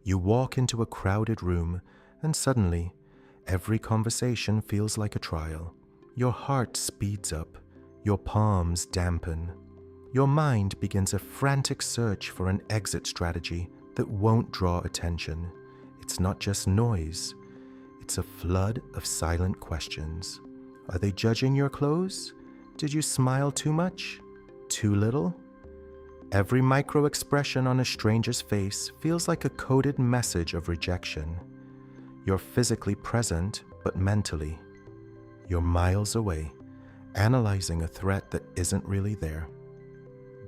You walk into a crowded room, and suddenly, every conversation feels like a trial. Your heart speeds up, your palms dampen. Your mind begins a frantic search for an exit strategy that won't draw attention. It's not just noise, it's a flood of silent questions. Are they judging your clothes? Did you smile too much? Too little? Every micro-expression on a stranger's face feels like a coded message of rejection. You're physically present, but mentally, you're miles away, analyzing a threat that isn't really there.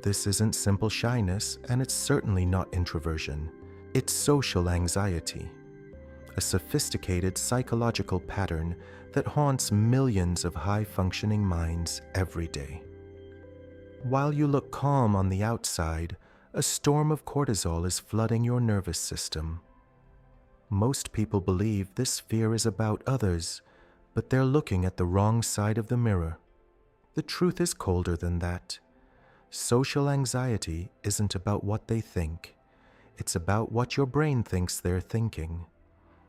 This isn't simple shyness, and it's certainly not introversion. It's social anxiety, a sophisticated psychological pattern that haunts millions of high-functioning minds every day. While you look calm on the outside, a storm of cortisol is flooding your nervous system. Most people believe this fear is about others, but they're looking at the wrong side of the mirror. The truth is colder than that. Social anxiety isn't about what they think. It's about what your brain thinks they're thinking.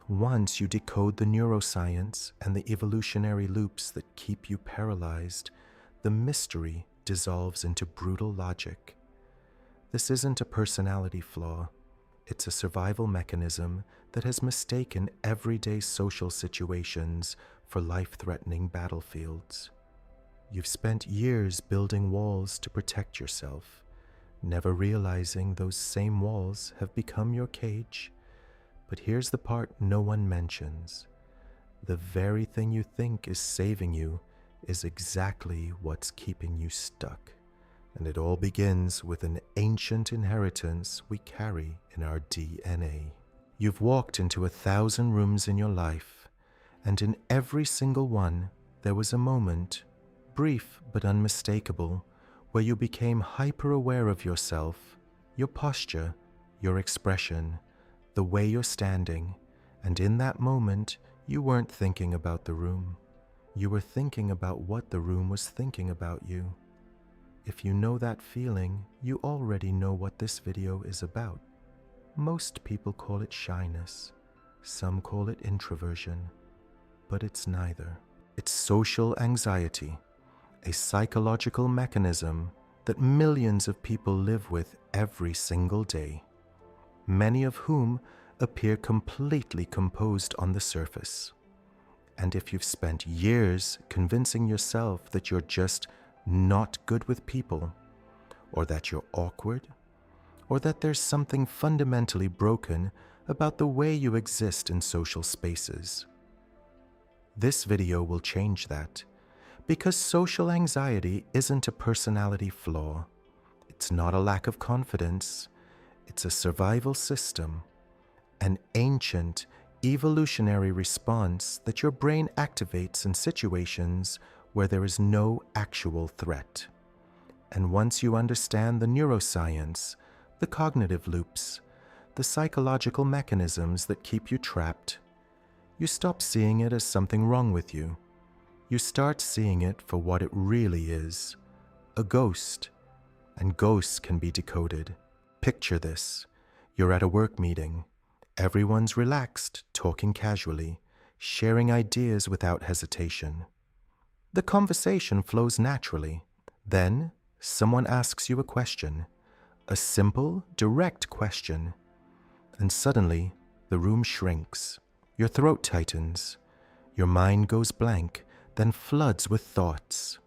Once you decode the neuroscience and the evolutionary loops that keep you paralyzed, the mystery dissolves into brutal logic. This isn't a personality flaw. It's a survival mechanism that has mistaken everyday social situations for life-threatening battlefields. You've spent years building walls to protect yourself, never realizing those same walls have become your cage. But here's the part no one mentions. The very thing you think is saving you is exactly what's keeping you stuck. And it all begins with an ancient inheritance we carry in our DNA. You've walked into 1,000 rooms in your life, and in every single one, there was a moment, brief but unmistakable, where you became hyper-aware of yourself, your posture, your expression, the way you're standing, and in that moment, you weren't thinking about the room. You were thinking about what the room was thinking about you. If you know that feeling, you already know what this video is about. Most people call it shyness. Some call it introversion. But it's neither. It's social anxiety, a psychological mechanism that millions of people live with every single day, many of whom appear completely composed on the surface. And if you've spent years convincing yourself that you're just not good with people, or that you're awkward, or that there's something fundamentally broken about the way you exist in social spaces, this video will change that, because social anxiety isn't a personality flaw. It's not a lack of confidence. It's a survival system, an ancient evolutionary response that your brain activates in situations where there is no actual threat. And once you understand the neuroscience, the cognitive loops, the psychological mechanisms that keep you trapped, you stop seeing it as something wrong with you. You start seeing it for what it really is, a ghost. And ghosts can be decoded. Picture this. You're at a work meeting. Everyone's relaxed, talking casually, sharing ideas without hesitation. The conversation flows naturally. Then, someone asks you a question, a simple, direct question. And suddenly, the room shrinks. Your throat tightens. Your mind goes blank, then floods with thoughts.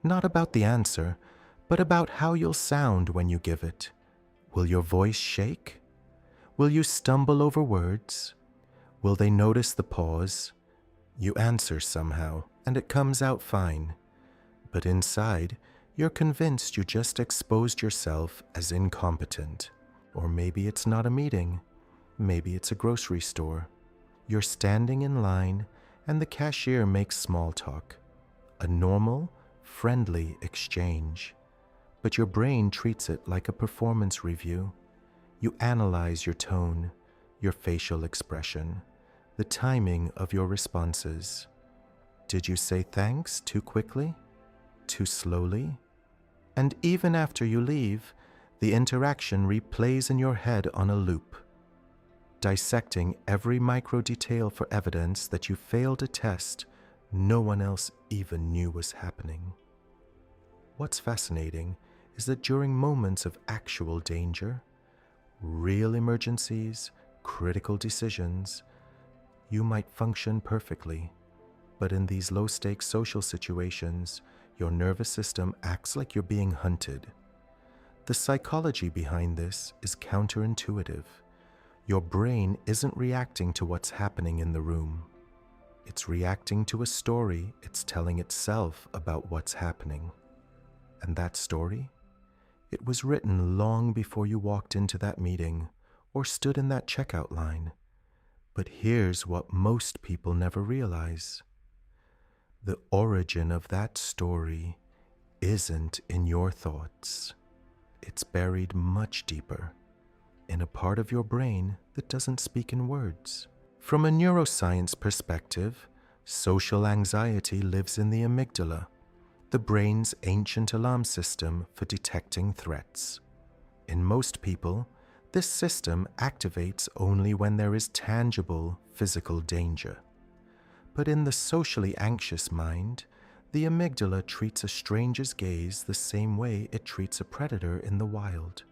Not about the answer, but about how you'll sound when you give it. Will your voice shake? Will you stumble over words? Will they notice the pause? You answer somehow, and it comes out fine. But inside, you're convinced you just exposed yourself as incompetent. Or maybe it's not a meeting. Maybe it's a grocery store. You're standing in line, and the cashier makes small talk. A normal, friendly exchange. But your brain treats it like a performance review. You analyze your tone, your facial expression, the timing of your responses. Did you say thanks too quickly? Too slowly? And even after you leave, the interaction replays in your head on a loop. dissecting every micro detail for evidence that you failed a test no one else even knew was happening. What's fascinating is that during moments of actual danger, real emergencies, critical decisions, you might function perfectly. But in these low-stakes social situations, your nervous system acts like you're being hunted. The psychology behind this is counterintuitive. Your brain isn't reacting to what's happening in the room. It's reacting to a story it's telling itself about what's happening. And that story? It was written long before you walked into that meeting or stood in that checkout line. But here's what most people never realize. The origin of that story isn't in your thoughts. It's buried much deeper, in a part of your brain that doesn't speak in words. From a neuroscience perspective, social anxiety lives in the amygdala, the brain's ancient alarm system for detecting threats. In most people, this system activates only when there is tangible physical danger. But in the socially anxious mind, the amygdala treats a stranger's gaze the same way it treats a predator in the wild.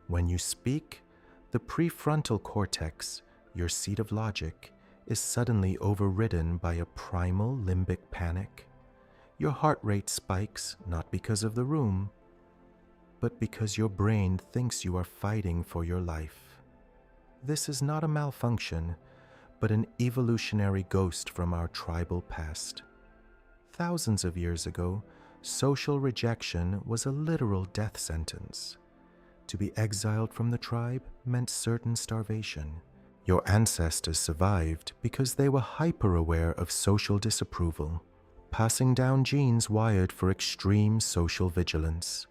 When you speak, the prefrontal cortex, your seat of logic, is suddenly overridden by a primal limbic panic. Your heart rate spikes not because of the room, but because your brain thinks you are fighting for your life. This is not a malfunction, but an evolutionary ghost from our tribal past. Thousands of years ago, social rejection was a literal death sentence. To be exiled from the tribe meant certain starvation. Your ancestors survived because they were hyper-aware of social disapproval, passing down genes wired for extreme social vigilance.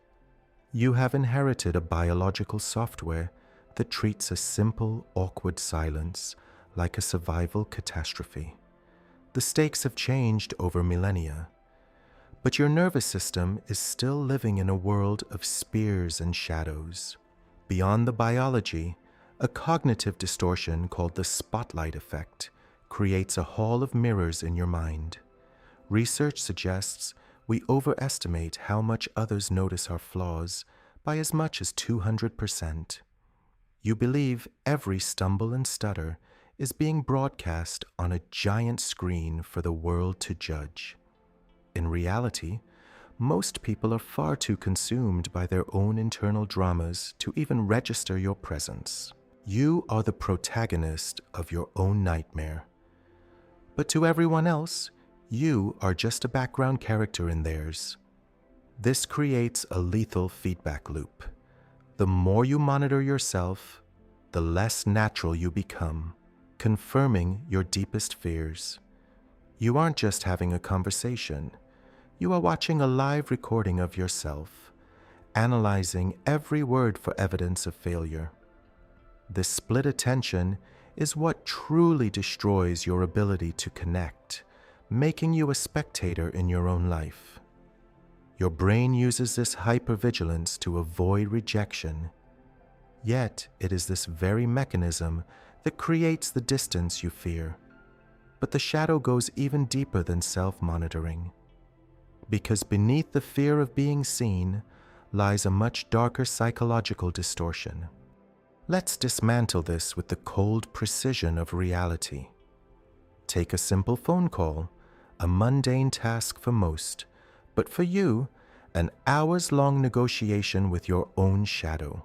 You have inherited a biological software that treats a simple, awkward silence like a survival catastrophe. The stakes have changed over millennia, but your nervous system is still living in a world of spears and shadows. Beyond the biology, a cognitive distortion called the spotlight effect creates a hall of mirrors in your mind. Research suggests we overestimate how much others notice our flaws by as much as 200%. You believe every stumble and stutter is being broadcast on a giant screen for the world to judge. In reality, most people are far too consumed by their own internal dramas to even register your presence. You are the protagonist of your own nightmare. But to everyone else, you are just a background character in theirs. This creates a lethal feedback loop. The more you monitor yourself, the less natural you become, confirming your deepest fears. You aren't just having a conversation. You are watching a live recording of yourself, analyzing every word for evidence of failure. This split attention is what truly destroys your ability to connect, making you a spectator in your own life. Your brain uses this hypervigilance to avoid rejection. Yet, it is this very mechanism that creates the distance you fear. But the shadow goes even deeper than self-monitoring. Because beneath the fear of being seen lies a much darker psychological distortion. Let's dismantle this with the cold precision of reality. Take a simple phone call, a mundane task for most, but for you, an hours-long negotiation with your own shadow.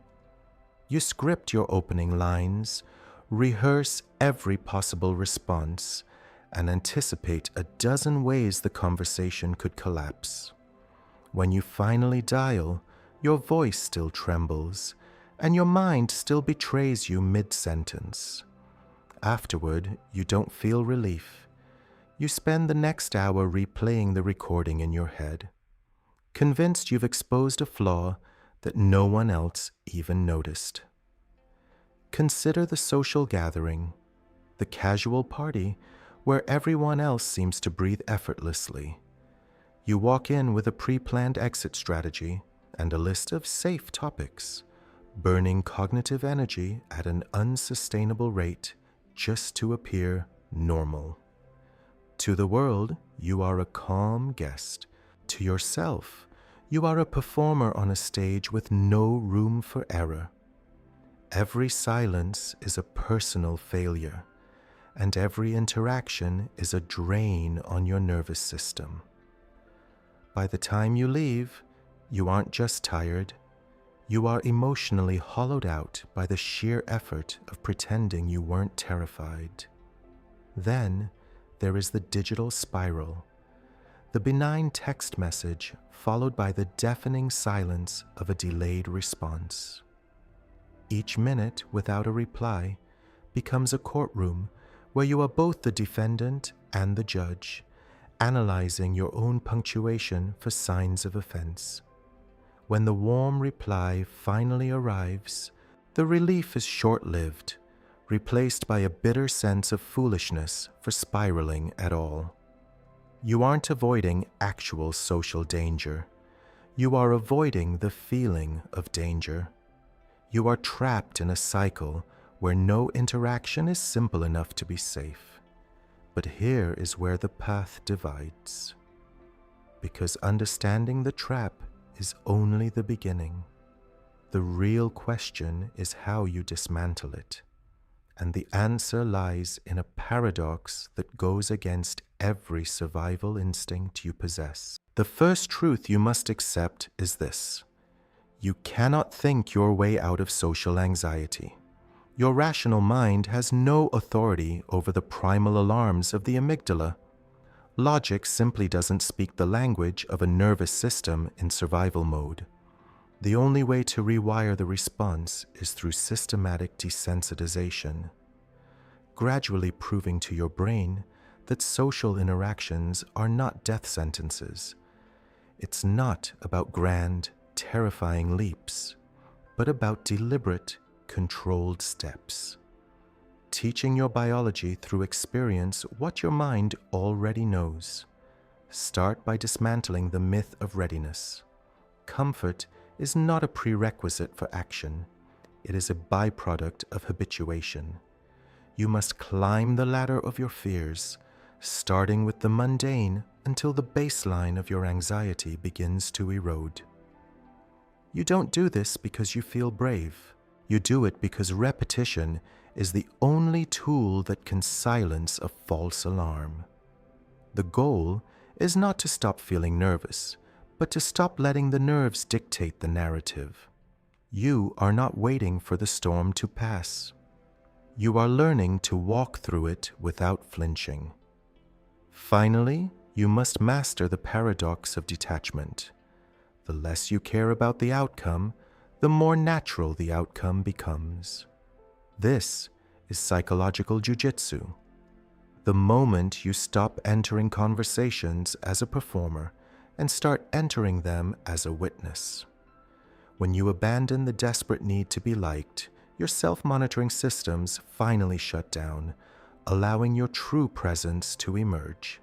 You script your opening lines, rehearse every possible response, and anticipate a dozen ways the conversation could collapse. When you finally dial, your voice still trembles, and your mind still betrays you mid-sentence. Afterward, you don't feel relief. You spend the next hour replaying the recording in your head, convinced you've exposed a flaw that no one else even noticed. Consider the social gathering, the casual party where everyone else seems to breathe effortlessly. You walk in with a pre-planned exit strategy and a list of safe topics, burning cognitive energy at an unsustainable rate just to appear normal. To the world, you are a calm guest. To yourself, you are a performer on a stage with no room for error. Every silence is a personal failure, and every interaction is a drain on your nervous system. By the time you leave, you aren't just tired, you are emotionally hollowed out by the sheer effort of pretending you weren't terrified. Then there is the digital spiral, the benign text message followed by the deafening silence of a delayed response. Each minute without a reply becomes a courtroom where you are both the defendant and the judge, analyzing your own punctuation for signs of offense. When the warm reply finally arrives, the relief is short-lived, replaced by a bitter sense of foolishness for spiraling at all. You aren't avoiding actual social danger. You are avoiding the feeling of danger. You are trapped in a cycle where no interaction is simple enough to be safe. But here is where the path divides. Because understanding the trap is only the beginning. The real question is how you dismantle it. And the answer lies in a paradox that goes against every survival instinct you possess. The first truth you must accept is this: you cannot think your way out of social anxiety. Your rational mind has no authority over the primal alarms of the amygdala. Logic simply doesn't speak the language of a nervous system in survival mode. The only way to rewire the response is through systematic desensitization, gradually proving to your brain that social interactions are not death sentences. It's not about grand, terrifying leaps, but about deliberate, controlled steps. Teaching your biology through experience what your mind already knows. Start by dismantling the myth of readiness. Comfort is not a prerequisite for action. It is a byproduct of habituation. You must climb the ladder of your fears, starting with the mundane until the baseline of your anxiety begins to erode. You don't do this because you feel brave. You do it because repetition is the only tool that can silence a false alarm. The goal is not to stop feeling nervous, but to stop letting the nerves dictate the narrative. You are not waiting for the storm to pass. You are learning to walk through it without flinching. Finally, you must master the paradox of detachment. The less you care about the outcome, the more natural the outcome becomes. This is psychological jujitsu. The moment you stop entering conversations as a performer and start entering them as a witness. When you abandon the desperate need to be liked, your self-monitoring systems finally shut down, allowing your true presence to emerge.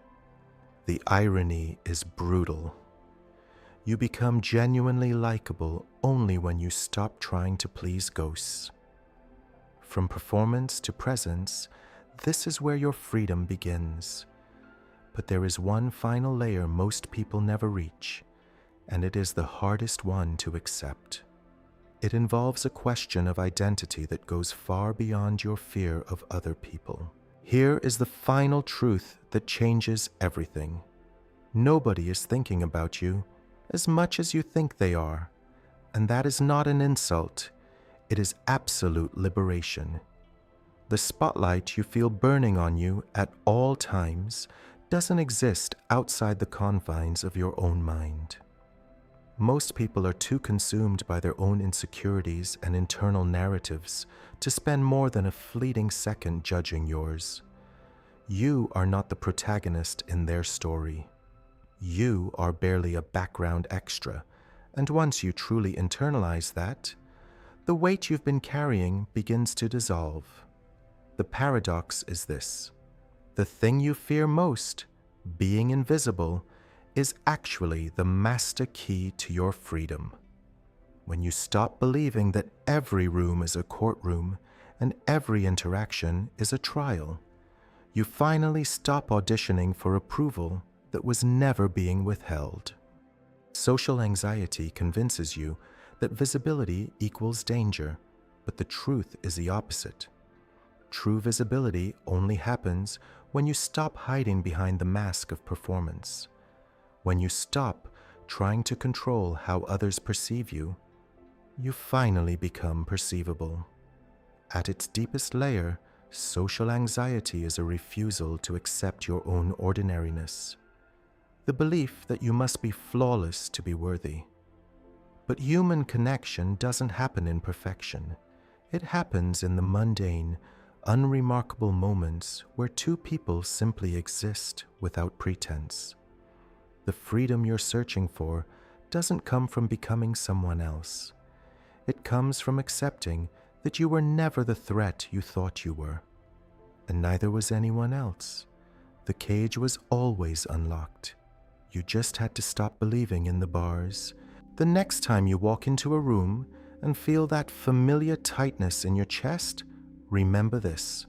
The irony is brutal. You become genuinely likable only when you stop trying to please ghosts. From performance to presence, this is where your freedom begins. But there is one final layer most people never reach, and it is the hardest one to accept. It involves a question of identity that goes far beyond your fear of other people. Here is the final truth that changes everything. Nobody is thinking about you as much as you think they are, and that is not an insult. It is absolute liberation. The spotlight you feel burning on you at all times doesn't exist outside the confines of your own mind. Most people are too consumed by their own insecurities and internal narratives to spend more than a fleeting second judging yours. You are not the protagonist in their story. You are barely a background extra, and once you truly internalize that, the weight you've been carrying begins to dissolve. The paradox is this: the thing you fear most, being invisible, is actually the master key to your freedom. when you stop believing that every room is a courtroom and every interaction is a trial, you finally stop auditioning for approval that was never being withheld. Social anxiety convinces you that visibility equals danger, but the truth is the opposite. True visibility only happens when you stop hiding behind the mask of performance. When you stop trying to control how others perceive you, you finally become perceivable. At its deepest layer, social anxiety is a refusal to accept your own ordinariness, the belief that you must be flawless to be worthy. But human connection doesn't happen in perfection. It happens in the mundane, unremarkable moments where two people simply exist without pretense. The freedom you're searching for doesn't come from becoming someone else. It comes from accepting that you were never the threat you thought you were, and neither was anyone else. The cage was always unlocked. You just had to stop believing in the bars. The next time you walk into a room and feel that familiar tightness in your chest, remember this: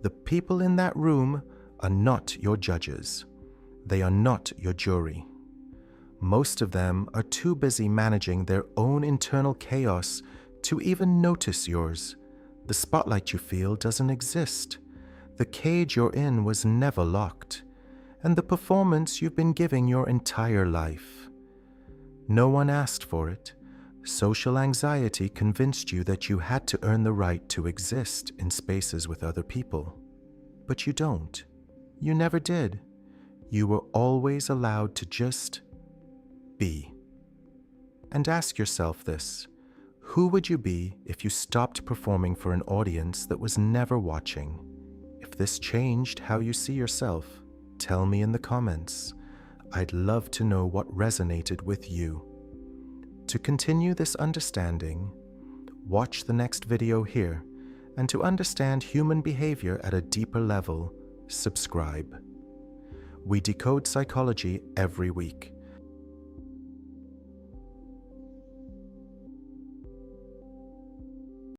the people in that room are not your judges. They are not your jury. Most of them are too busy managing their own internal chaos to even notice yours. The spotlight you feel doesn't exist. The cage you're in was never locked, and the performance you've been giving your entire life. No one asked for it. Social anxiety convinced you that you had to earn the right to exist in spaces with other people. But you don't. You never did. You were always allowed to just be. And ask yourself this: who would you be if you stopped performing for an audience that was never watching? If this changed how you see yourself, tell me in the comments. I'd love to know what resonated with you. To continue this understanding, watch the next video here, and to understand human behavior at a deeper level, subscribe. We decode psychology every week.